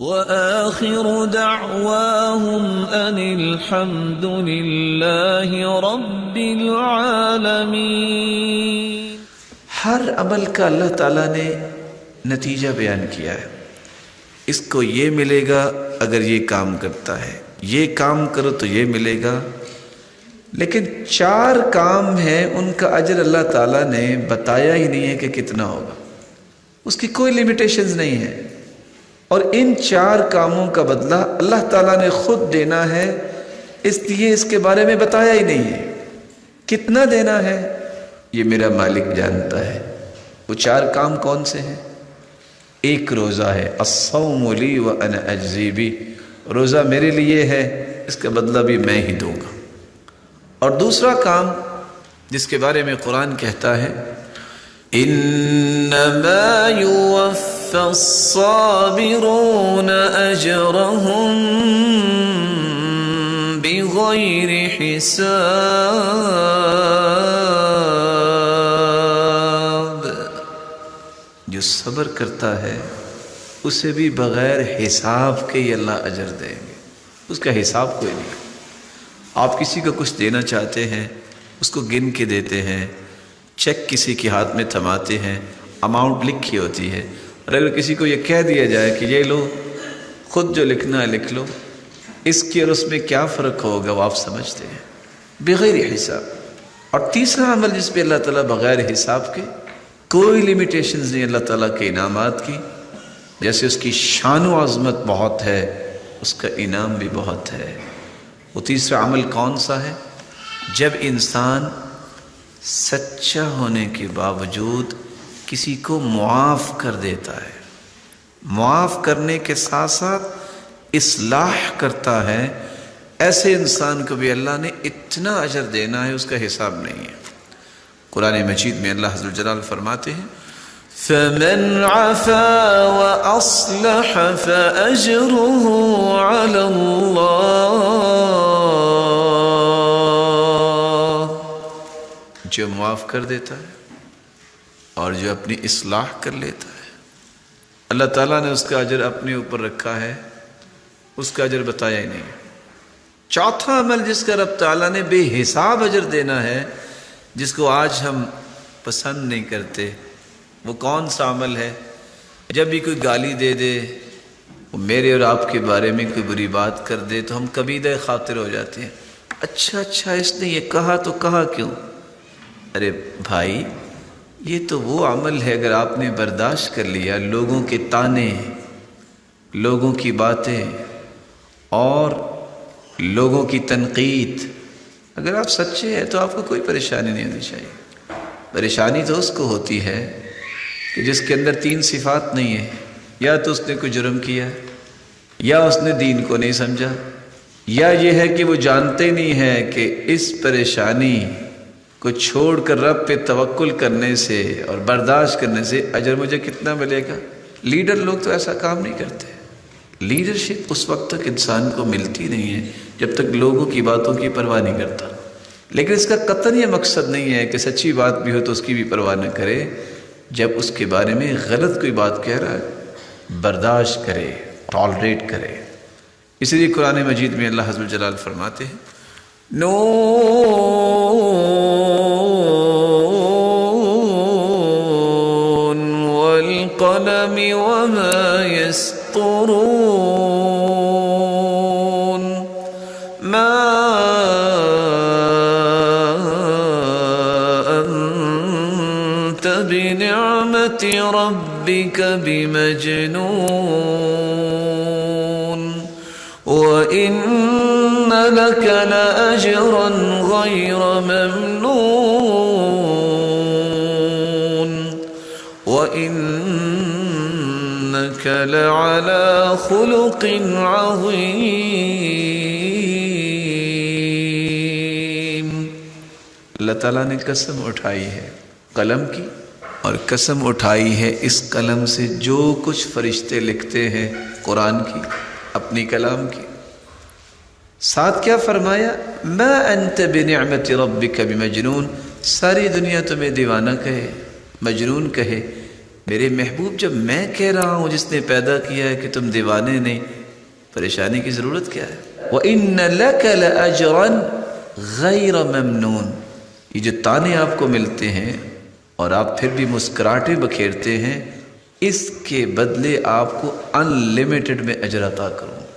وآخر دعواهم أن الحمد لله رب العالمين۔ ہر عمل کا اللہ تعالیٰ نے نتیجہ بیان کیا ہے، اس کو یہ ملے گا اگر یہ کام کرتا ہے، یہ کام کرو تو یہ ملے گا۔ لیکن 4 کام ہیں، ان کا اجر اللہ تعالیٰ نے بتایا ہی نہیں ہے کہ کتنا ہوگا، اس کی کوئی لیمیٹیشنز نہیں ہے، اور ان 4 کاموں کا بدلہ اللہ تعالیٰ نے خود دینا ہے، اس لیے اس کے بارے میں بتایا ہی نہیں ہے۔ کتنا دینا ہے یہ میرا مالک جانتا ہے۔ وہ 4 کام کون سے ہیں؟ ایک روزہ ہے، الصوم لی وانا اجزی بہ، روزہ میرے لیے ہے، اس کا بدلہ بھی میں ہی دوں گا۔ اور دوسرا کام جس کے بارے میں قرآن کہتا ہے انما يوفى الصابرون اجرهم بغیر حساب، جو صبر کرتا ہے اسے بھی بغیر حساب کے ہی اللہ اجر دیں گے، اس کا حساب کوئی نہیں۔ آپ کسی کو کچھ دینا چاہتے ہیں، اس کو گن کے دیتے ہیں، چیک کسی کے ہاتھ میں تھماتے ہیں، اماؤنٹ لکھی ہوتی ہے، اور اگر کسی کو یہ کہہ دیا جائے کہ یہ لو، خود جو لکھنا ہے لکھ لو، اس کی اور اس میں کیا فرق ہوگا وہ آپ سمجھتے ہیں، بغیر حساب۔ اور تیسرا عمل جس پہ اللہ تعالیٰ بغیر حساب کے، کوئی لیمیٹیشنز نہیں اللہ تعالیٰ کے انعامات کی، جیسے اس کی شان و عظمت بہت ہے، اس کا انعام بھی بہت ہے۔ وہ تیسرا عمل کون سا ہے؟ جب انسان سچا ہونے کے باوجود کسی کو معاف کر دیتا ہے، معاف کرنے کے ساتھ ساتھ اصلاح کرتا ہے، ایسے انسان کو بھی اللہ نے اتنا اجر دینا ہے، اس کا حساب نہیں ہے۔ قرآن مجید میں اللہ عز و جلال فرماتے ہیں فمن عفا وأصلح فأجره على الله، جو معاف کر دیتا ہے اور جو اپنی اصلاح کر لیتا ہے، اللہ تعالیٰ نے اس کا اجر اپنے اوپر رکھا ہے، اس کا اجر بتایا ہی نہیں۔ چوتھا عمل جس کا رب تعالیٰ نے بے حساب اجر دینا ہے، جس کو آج ہم پسند نہیں کرتے، وہ کون سا عمل ہے؟ جب بھی کوئی گالی دے دے، وہ میرے اور آپ کے بارے میں کوئی بری بات کر دے تو ہم کبیدہ خاطر ہو جاتے ہیں، اچھا اس نے یہ کہا تو کہا کیوں؟ ارے بھائی، یہ تو وہ عمل ہے اگر آپ نے برداشت کر لیا لوگوں کے تانے، لوگوں کی باتیں اور لوگوں کی تنقید، اگر آپ سچے ہیں تو آپ کو کوئی پریشانی نہیں ہونی چاہیے۔ پریشانی تو اس کو ہوتی ہے کہ جس کے اندر 3 صفات نہیں ہیں، یا تو اس نے کوئی جرم کیا، یا اس نے دین کو نہیں سمجھا، یا یہ ہے کہ وہ جانتے نہیں ہیں کہ اس پریشانی کو چھوڑ کر رب پہ توکل کرنے سے اور برداشت کرنے سے اجر مجھے کتنا ملے گا۔ لیڈر لوگ تو ایسا کام نہیں کرتے۔ لیڈرشپ اس وقت تک انسان کو ملتی نہیں ہے جب تک لوگوں کی باتوں کی پرواہ نہیں کرتا، لیکن اس کا قطعاً یہ مقصد نہیں ہے کہ سچی بات بھی ہو تو اس کی بھی پرواہ نہ کرے، جب اس کے بارے میں غلط کوئی بات کہہ رہا ہے برداشت کرے، ٹالریٹ کرے۔ اس لیے قرآن مجید میں اللہ عز و جلال فرماتے ہیں نون والقلم وما يسطرون ما أنت بنعمة ربك بمجنون وإن لك لأجرا غير ممنون وإنك لعلى خلق عظيم۔ اللہ تعالیٰ نے قسم اٹھائی ہے قلم کی، اور قسم اٹھائی ہے اس قلم سے جو کچھ فرشتے لکھتے ہیں قرآن کی، اپنی کلام کی۔ ساتھ کیا فرمایا؟ ما انت بنعمت ربک بمجنون، ساری دنیا تمہیں دیوانہ کہے، مجنون کہے، میرے محبوب جب میں کہہ رہا ہوں جس نے پیدا کیا ہے کہ تم دیوانے نہیں، پریشانی کی ضرورت کیا ہے؟ وَإِنَّ لَكَ لَأَجْرًا غَيْرَ مَمْنُونَ، یہ جو تانے آپ کو ملتے ہیں اور آپ پھر بھی مسکراہٹیں بکھیرتے ہیں، اس کے بدلے آپ کو ان لمیٹڈ میں اجر عطا کروں۔